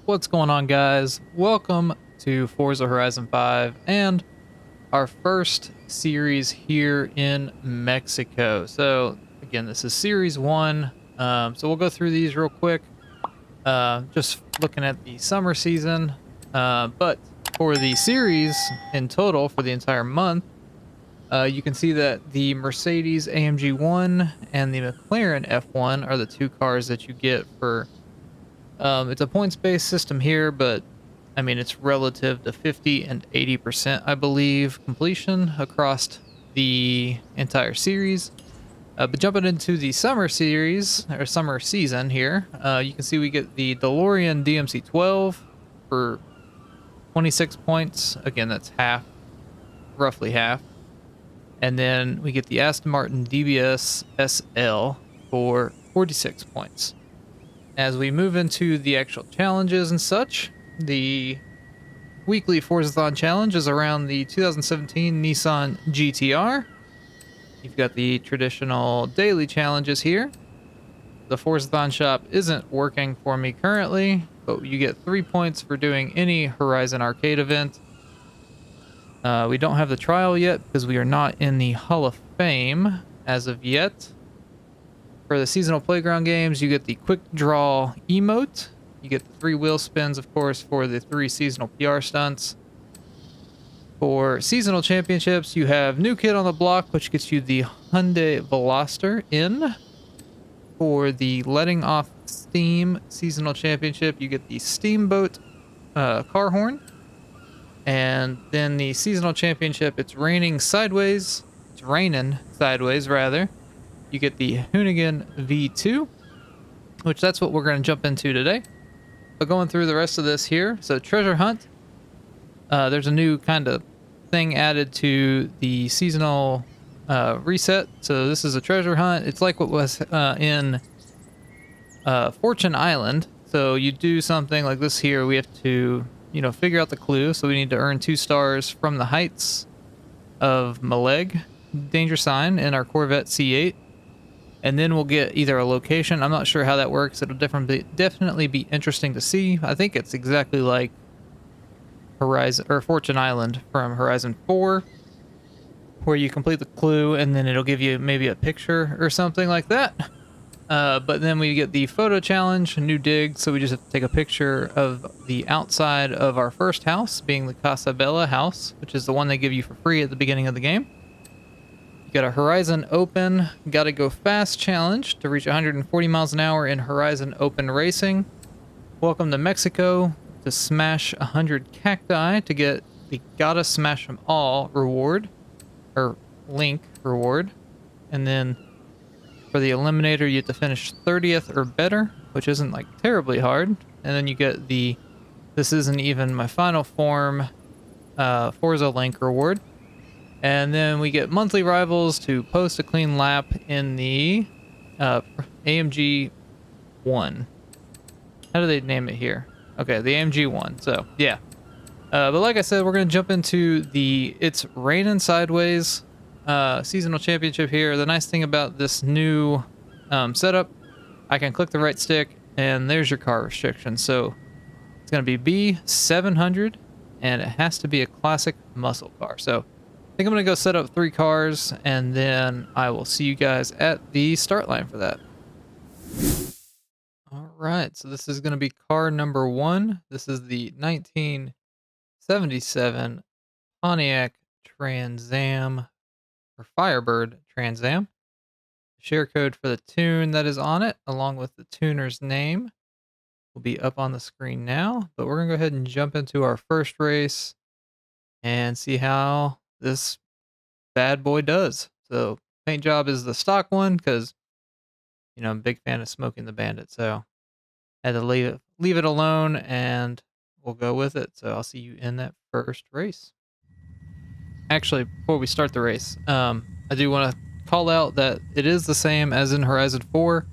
What's going on, guys? Welcome to Forza Horizon 5 and our first series here in Mexico. So again, this is series 1. So we'll go through these real quick. Just looking at the summer season. But for the series in total for the entire month, you can see that the Mercedes AMG 1 and the McLaren F1 are the two cars that you get for it's a points-based system here, but I mean, it's relative to 50 and 80%, I believe, completion across the entire series. But jumping into the summer series, or summer season here, you can see we get the DeLorean DMC 12 for 26 points. Again, that's half, roughly half. And then we get the Aston Martin DBS SL for 46 points. As we move into the actual challenges and such, the weekly Forzathon challenge is around the 2017 Nissan GTR. You've got the traditional daily challenges here. The Forzathon shop isn't working for me currently, but you get 3 points for doing any Horizon Arcade event. We don't have the trial yet because we are not in the Hall of Fame as of yet. For the seasonal playground games, you get the quick draw emote. You get the 3 wheel spins, of course, for the 3 seasonal PR stunts. For seasonal championships, you have New Kid on the Block, which gets you the Hyundai Veloster in. For the letting off steam seasonal championship, you get the Steamboat car horn. And then the seasonal championship, it's raining sideways. It's raining sideways, rather. You get the Hoonigan V2, which that's what we're going to jump into today. But going through the rest of this here, so treasure hunt. There's a new kind of thing added to the seasonal reset. So this is a treasure hunt. It's like what was in Fortune Island. So you do something like this here. We have to, figure out the clue. So we need to earn 2 stars from the heights of Maleg danger sign in our Corvette C8. And then we'll get either a location. I'm not sure how that works. It'll definitely be interesting to see. I think it's exactly like Horizon or Fortune Island from Horizon 4, where you complete the clue and then it'll give you maybe a picture or something like that. But then we get the photo challenge, a new dig. So we just have to take a picture of the outside of our first house, being the Casa Bella house, which is the one they give you for free at the beginning of the game. You got a Horizon Open, gotta go fast challenge to reach 140 miles an hour in Horizon Open Racing. Welcome to Mexico to smash 100 cacti to get the gotta smash them all reward, or link reward. And then for the Eliminator, you have to finish 30th or better, which isn't like terribly hard. And then you get the, this isn't even my final form, Forza link reward. And then we get monthly rivals to post a clean lap in the AMG 1. How do they name it here? Okay, the AMG 1. So, yeah. But like I said, we're going to jump into the It's Rainin' Sideways seasonal championship here. The nice thing about this new setup, I can click the right stick, and there's your car restriction. So, it's going to be B700, and it has to be a classic muscle car. So, I think I'm going to go set up 3 cars, and then I will see you guys at the start line for that. All right, so this is going to be car number 1. This is the 1977 Pontiac Trans Am, or Firebird Trans Am. Share code for the tune that is on it, along with the tuner's name, will be up on the screen now. But we're going to go ahead and jump into our first race and see how this bad boy does. So paint job is the stock one because I'm a big fan of Smoking the Bandit, so I had to leave it alone, and we'll go with it. So I'll see you in that first race. Actually, before we start the race, I do want to call out that it is the same as in Horizon 4.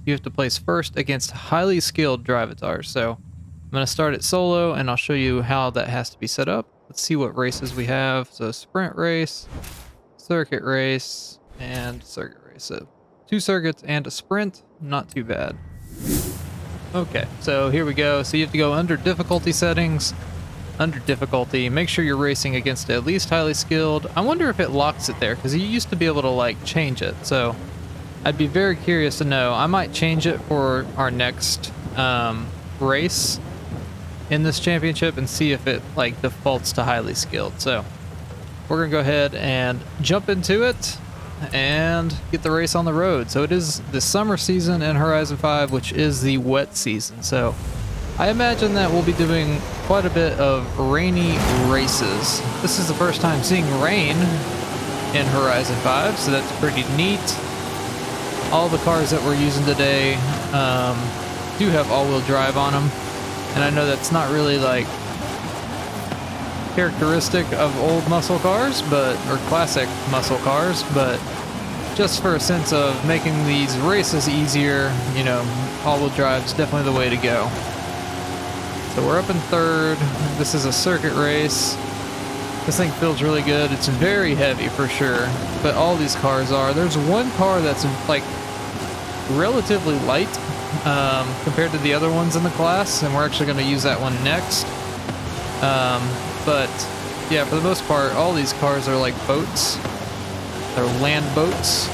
You have to place first against highly skilled drivatars. So I'm going to start it solo, and I'll show you how that has to be set up. Let's see what races we have. So sprint race, circuit race, and circuit race. So 2 circuits and a sprint, not too bad. Okay, so here we go. So you have to go under difficulty settings. Under difficulty, make sure you're racing against at least highly skilled. I wonder if it locks it there, because you used to be able to like change it. So I'd be very curious to know. I might change it for our next race in this championship and see if it like defaults to highly skilled. So we're gonna go ahead and jump into it and get the race on the road. So it is the summer season in Horizon 5, which is the wet season. So I imagine that we'll be doing quite a bit of rainy races. This is the first time seeing rain in Horizon 5, so that's pretty neat. All the cars that we're using today do have all-wheel drive on them, and I know that's not really like characteristic of old muscle cars, or classic muscle cars, but just for a sense of making these races easier, you know, all-wheel drive's definitely the way to go. So we're up in third. This is a circuit race. This thing feels really good. It's very heavy for sure, but all these cars are. There's one car that's like relatively light compared to the other ones in the class, and we're actually going to use that one next. But yeah, for the most part, all these cars are like boats. They're land boats.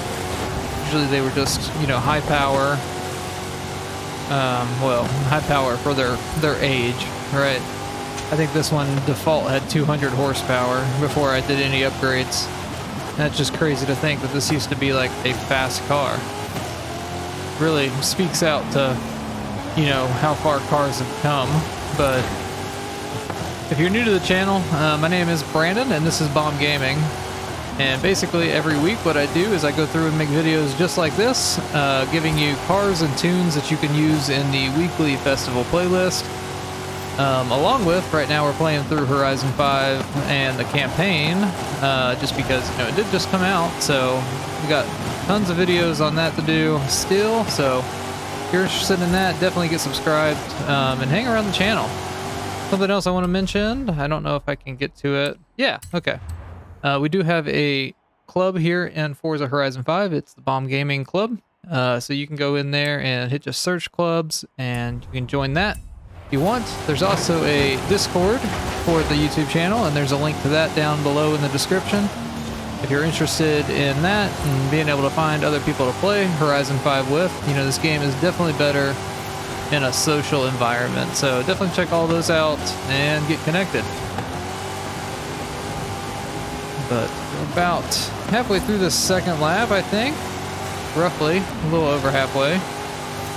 Usually they were just, you know, high power. Well, high power for their age, right? I think this one default had 200 horsepower before I did any upgrades. And that's just crazy to think that this used to be like a fast car. Really speaks out to, you know, how far cars have come. But if you're new to the channel, my name is Brandon and this is Bomb Gaming. And basically every week what I do is I go through and make videos just like this, giving you cars and tunes that you can use in the weekly festival playlist. Along with, right now we're playing through Horizon 5 and the campaign, just because, you know, it did just come out, so we got tons of videos on that to do still, so if you're interested in that, definitely get subscribed, and hang around the channel. Something else I want to mention, I don't know if I can get to it. Yeah, okay. We do have a club here in Forza Horizon 5. It's the Bomb Gaming Club. So you can go in there and hit just search clubs and you can join that if you want. There's also a Discord for the YouTube channel, and there's a link to that down below in the description. If you're interested in that and being able to find other people to play Horizon 5 with, you know, this game is definitely better in a social environment. So definitely check all those out and get connected. But we're about halfway through the second lap, I think. Roughly, a little over halfway.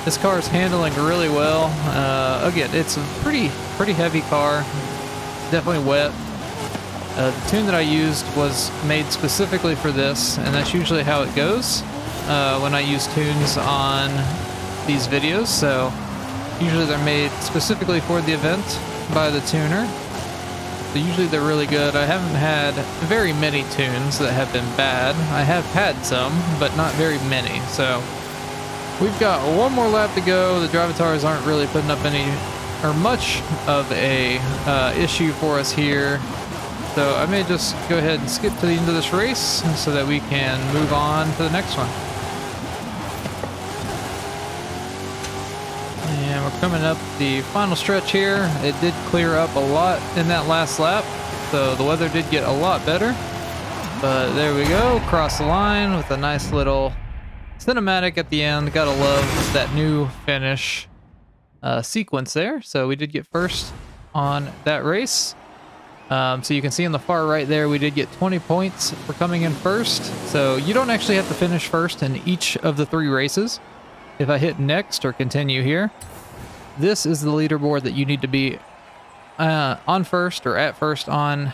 This car is handling really well. Again, it's a pretty heavy car. Definitely wet. The tune that I used was made specifically for this, and that's usually how it goes when I use tunes on these videos. So usually they're made specifically for the event by the tuner. So usually they're really good. I haven't had very many tunes that have been bad. I have had some, but not very many. So we've got one more lap to go. The Drivatars aren't really putting up any or much of a issue for us here. So I may just go ahead and skip to the end of this race so that we can move on to the next one. And we're coming up the final stretch here. It did clear up a lot in that last lap, so the weather did get a lot better. But there we go, cross the line with a nice little cinematic at the end. Gotta love that new finish sequence there. So we did get first on that race. So you can see on the far right there, we did get 20 points for coming in first. So you don't actually have to finish first in each of the 3 races. If I hit next or continue here, this is the leaderboard that you need to be on first or at first on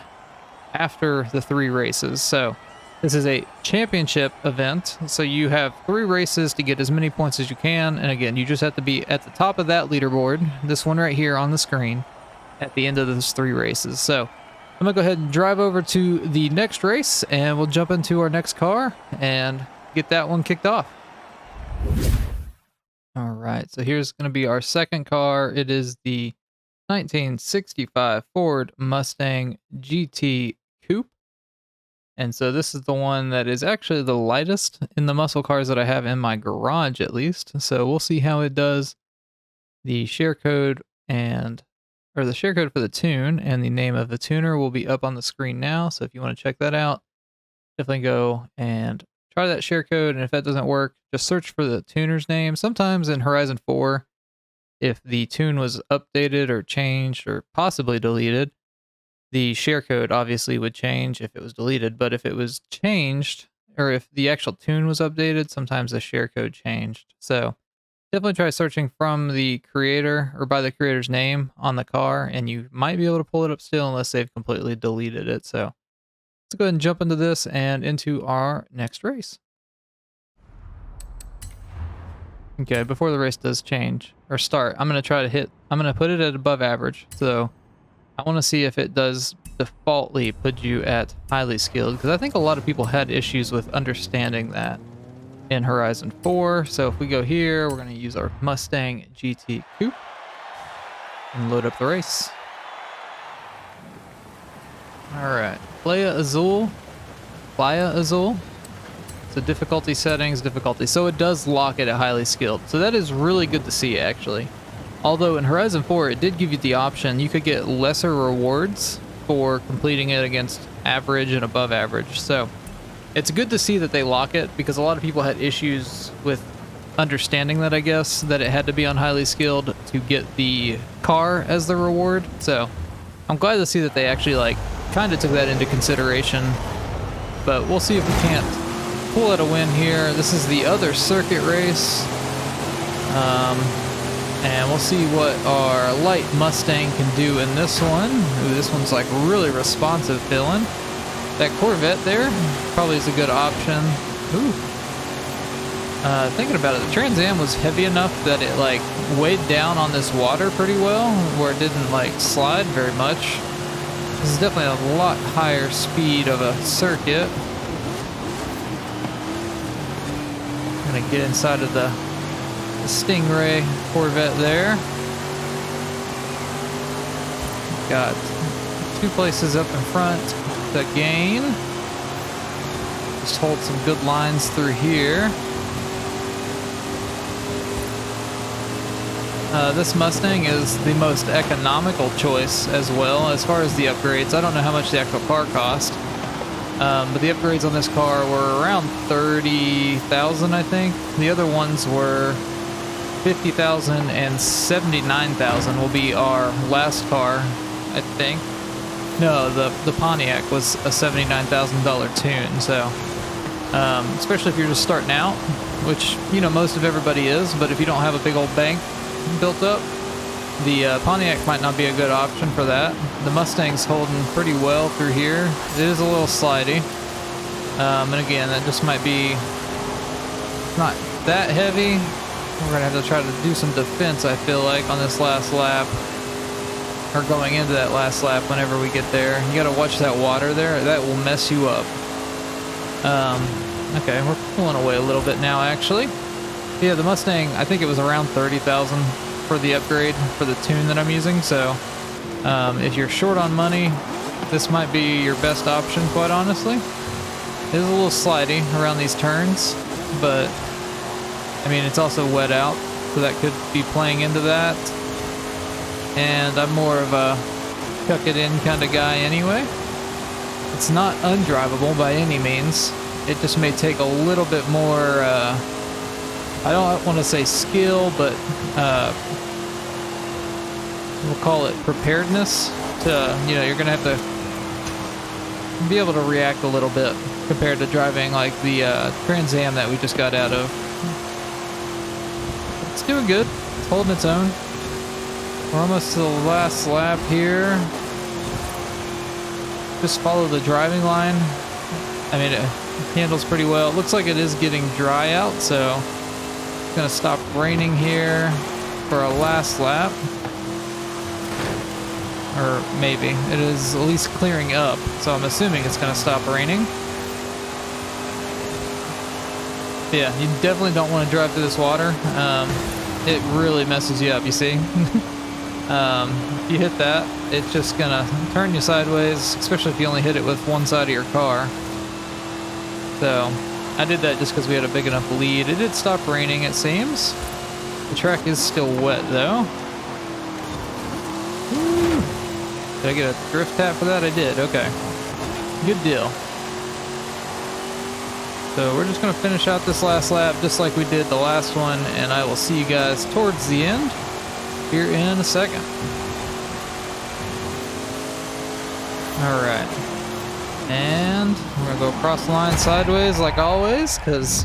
after the 3 races. So this is a championship event. So you have 3 races to get as many points as you can. And again, you just have to be at the top of that leaderboard, this one right here on the screen, at the end of those 3 races. So I'm gonna go ahead and drive over to the next race and we'll jump into our next car and get that one kicked off. All right, so here's going to be our second car. It is the 1965 Ford Mustang GT Coupe. And so this is the one that is actually the lightest in the muscle cars that I have in my garage, at least. So we'll see how it does The share code or the share code for the tune and the name of the tuner will be up on the screen now. So if you want to check that out, definitely go and try that share code. And if that doesn't work, just search for the tuner's name. Sometimes in Horizon 4, if the tune was updated or changed or possibly deleted, the share code obviously would change if it was deleted. But if it was changed, or if the actual tune was updated, sometimes the share code changed. So definitely try searching from the creator or by the creator's name on the car, and you might be able to pull it up still unless they've completely deleted it. So let's go ahead and jump into this and into our next race. Okay, before the race does change or start, I'm going to put it at above average. So I want to see if it does defaultly put you at highly skilled, because I think a lot of people had issues with understanding that in Horizon 4. So if we go here, we're going to use our Mustang GT Coupe and load up the race. All right, Playa Azul. So difficulty settings, difficulty. So it does lock it at highly skilled. So that is really good to see, actually. Although in Horizon 4, it did give you the option. You could get lesser rewards for completing it against average and above average. So it's good to see that they lock it, because a lot of people had issues with understanding that, I guess, that it had to be on highly skilled to get the car as the reward. So I'm glad to see that they actually kind of took that into consideration. But we'll see if we can't pull out a win here. This is the other circuit race. And we'll see what our light Mustang can do in this one. Ooh, this one's really responsive feeling. That Corvette there probably is a good option. Ooh. Thinking about it, the Trans Am was heavy enough that it weighed down on this water pretty well, where it didn't slide very much. This is definitely a lot higher speed of a circuit. I'm gonna get inside of the Stingray Corvette there. Got 2 places up in front to gain. Just hold some good lines through here. This Mustang is the most economical choice as well as far as the upgrades. I don't know how much the actual car cost, but the upgrades on this car were around 30,000, I think. The other ones were 50,000 and 79,000 will be our last car, I think. No, the Pontiac was a $79,000 tune. So, especially if you're just starting out, which most of everybody is, but if you don't have a big old bank built up, the Pontiac might not be a good option for that. The Mustang's holding pretty well through here. It is a little slidey, and again, that just might be not that heavy. We're gonna have to try to do some defense, I feel like, on this last lap, or going into that last lap whenever we get there. You gotta watch that water there. That will mess you up. Okay, we're pulling away a little bit now, actually. Yeah, the Mustang, I think it was around 30,000 for the upgrade for the tune that I'm using. So if you're short on money, this might be your best option, quite honestly. It is a little slidey around these turns, but I mean, it's also wet out, so that could be playing into that. And I'm more of a tuck it in kind of guy anyway. It's not undrivable by any means. It just may take a little bit more, I don't want to say skill, but we'll call it preparedness to, you're going to have to be able to react a little bit compared to driving like the Trans Am that we just got out of. It's doing good. It's holding its own. We're almost to the last lap here. Just follow the driving line. I mean, it handles pretty well. It looks like it is getting dry out, so it's gonna stop raining here for a last lap. Or maybe. It is at least clearing up, so I'm assuming it's gonna stop raining. Yeah, you definitely don't want to drive through this water. It really messes you up, you see? If you hit that, it's just gonna turn you sideways, especially if you only hit it with one side of your car. So I did that just because we had a big enough lead. It did stop raining, it seems. The track is still wet though. Woo. Did I get a drift tap for that? I did. Okay. Good deal. So we're just going to finish out this last lap just like we did the last one, and I will see you guys towards the end here in a second. All right. And we're going to go across the line sideways like always, because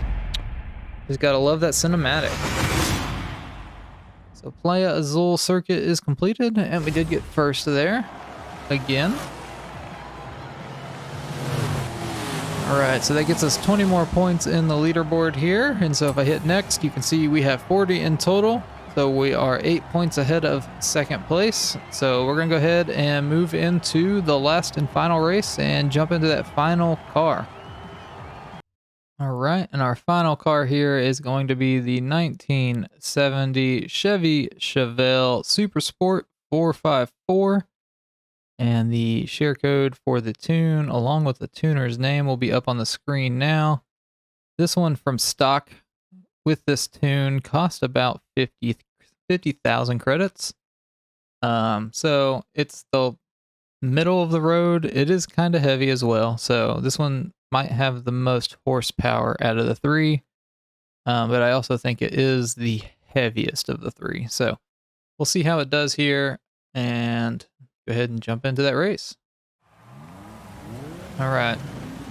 just got to love that cinematic. So Playa Azul circuit is completed, and we did get first there again. All right, so that gets us 20 more points in the leaderboard here. And so if I hit next, you can see we have 40 in total. So we are 8 points ahead of second place. So we're gonna go ahead and move into the last and final race and jump into that final car. All right, and our final car here is going to be the 1970 Chevy Chevelle Super Sport 454. And the share code for the tune, along with the tuner's name, will be up on the screen now. This one from stock with this tune cost about 50,000 credits. So it's the middle of the road. It is kind of heavy as well. So this one might have the most horsepower out of the three. But I also think it is the heaviest of the three. So we'll see how it does here. And go ahead and jump into that race. All right,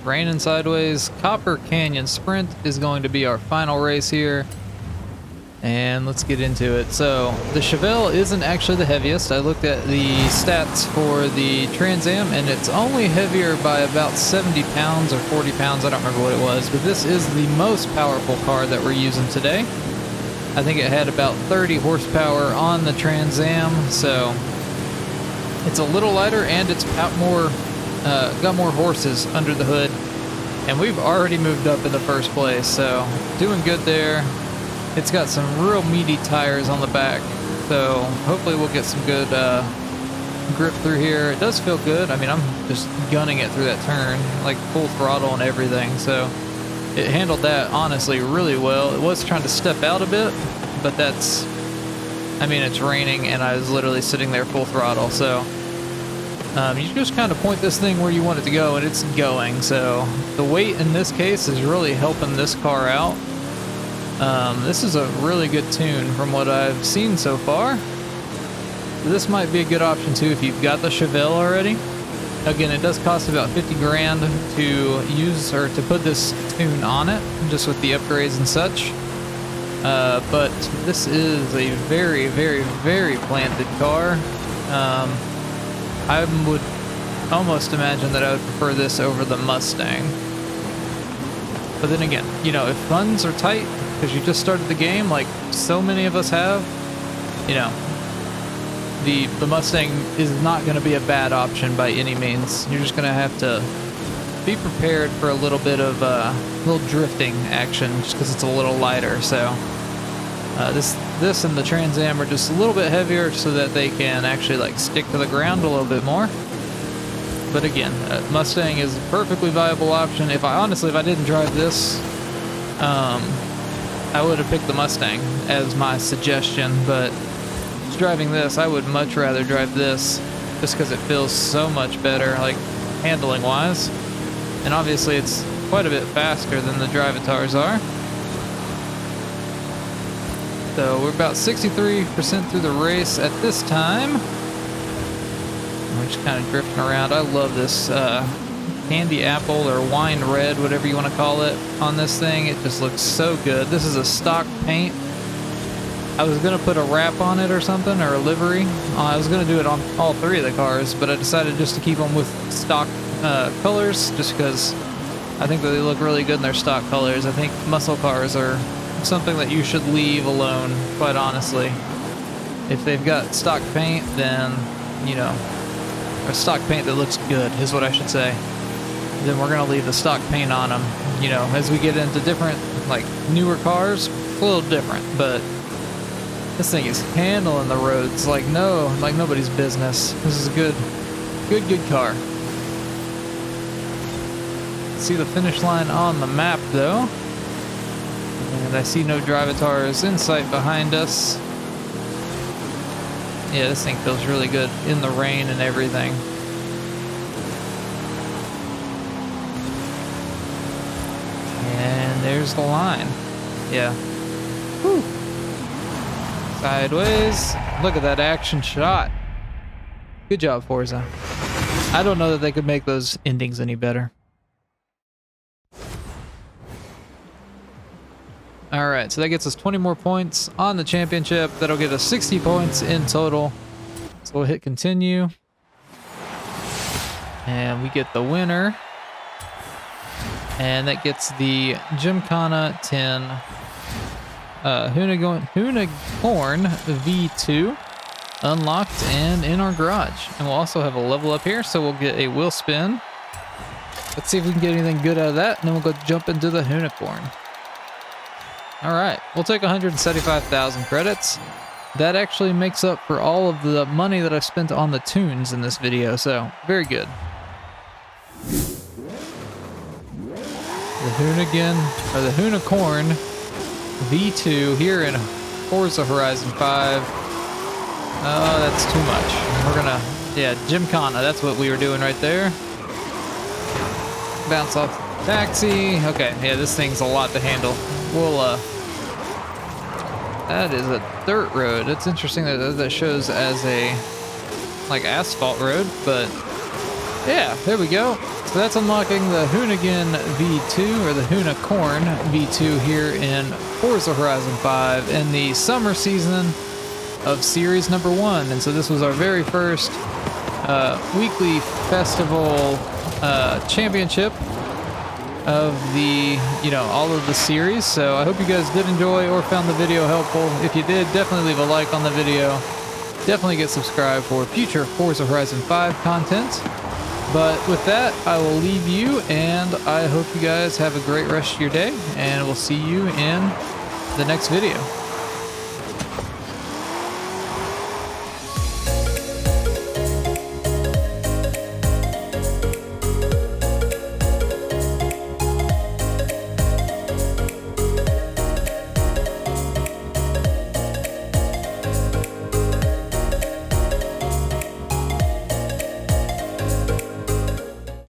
Rainin sideways. Copper Canyon Sprint is going to be our final race here. And let's get into it. So the Chevelle isn't actually the heaviest. I looked at the stats for the Trans Am, and it's only heavier by about 70 pounds or 40 pounds. I don't remember what it was, but this is the most powerful car that we're using today. I think it had about 30 horsepower on the Trans Am, so it's a little lighter, and it's got more horses under the hood. And we've already moved up in the first place, so doing good there. It's got some real meaty tires on the back, so hopefully we'll get some good grip through here. It does feel good. I mean, I'm just gunning it through that turn, like full throttle and everything, so it handled that honestly really well. It was trying to step out a bit, but that's, I mean, it's raining and I was literally sitting there full throttle, so you just kind of point this thing where you want it to go and it's going. So the weight in this case is really helping this car out. This is a really good tune from what I've seen so far. This might be a good option too if you've got the Chevelle already. Again, it does cost about 50 grand to use or to put this tune on it, just with the upgrades and such. But this is a very, very, very planted car. I would almost imagine that I would prefer this over the Mustang. But then again, you know, if funds are tight, because you just started the game, like so many of us have, you know, the Mustang is not going to be a bad option by any means. You're just going to have to be prepared for a little bit of little drifting action, just because it's a little lighter. So this and the Trans Am are just a little bit heavier, so that they can actually like stick to the ground a little bit more. But again, Mustang is a perfectly viable option. If I didn't drive this, I would have picked the Mustang as my suggestion. But driving this, I would much rather drive this, just because it feels so much better, like handling wise. And obviously it's quite a bit faster than the Drivatars are. So we're about 63% through the race at this time. We're just kind of drifting around. I love this candy apple or wine red, whatever you want to call it, on this thing. It just looks so good. This is a stock paint. I was going to put a wrap on it or something, or a livery. I was going to do it on all three of the cars, but I decided just to keep them with stock colors, just because I think that they look really good in their stock colors. I think muscle cars are something that you should leave alone, quite honestly. If they've got stock paint, then, you know, or stock paint that looks good is what I should say, then we're going to leave the stock paint on them. You know, as we get into different, like, newer cars, it's a little different, but this thing is handling the roads like nobody's business. This is a good car. See the finish line on the map, though. And I see no drivatars in sight behind us. Yeah, this thing feels really good in the rain and everything. And there's the line. Yeah. Whew. Sideways. Look at that action shot. Good job, Forza. I don't know that they could make those endings any better. Alright, so that gets us 20 more points on the championship. That'll get us 60 points in total. So we'll hit continue. And we get the winner. And that gets the Gymkhana 10 Hoonicorn V2 unlocked and in our garage. And we'll also have a level up here, so we'll get a wheel spin. Let's see if we can get anything good out of that, and then we'll go jump into the Hoonicorn. All right, we'll take 175,000 credits. That actually makes up for all of the money that I've spent on the tunes in this video, so very good. The Hoonigan, or the Hoonicorn V2 here in Forza Horizon 5. Oh, that's too much. We're gonna, yeah, Gymkhana, that's what we were doing right there. Bounce off the taxi. Okay, yeah, this thing's a lot to handle. We'll, that is a dirt road. It's interesting that that shows as a, like, asphalt road, but yeah, there we go. So that's unlocking the Hoonigan V2, or the Hoonicorn V2 here in Forza Horizon 5 in the summer season of Series number 1. And so this was our very first weekly festival championship of the, all of the series. So I hope you guys did enjoy or found the video helpful. If you did, definitely leave a like on the video. Definitely get subscribed for future Forza Horizon 5 content. But with that, I will leave you, and I hope you guys have a great rest of your day, and we'll see you in the next video.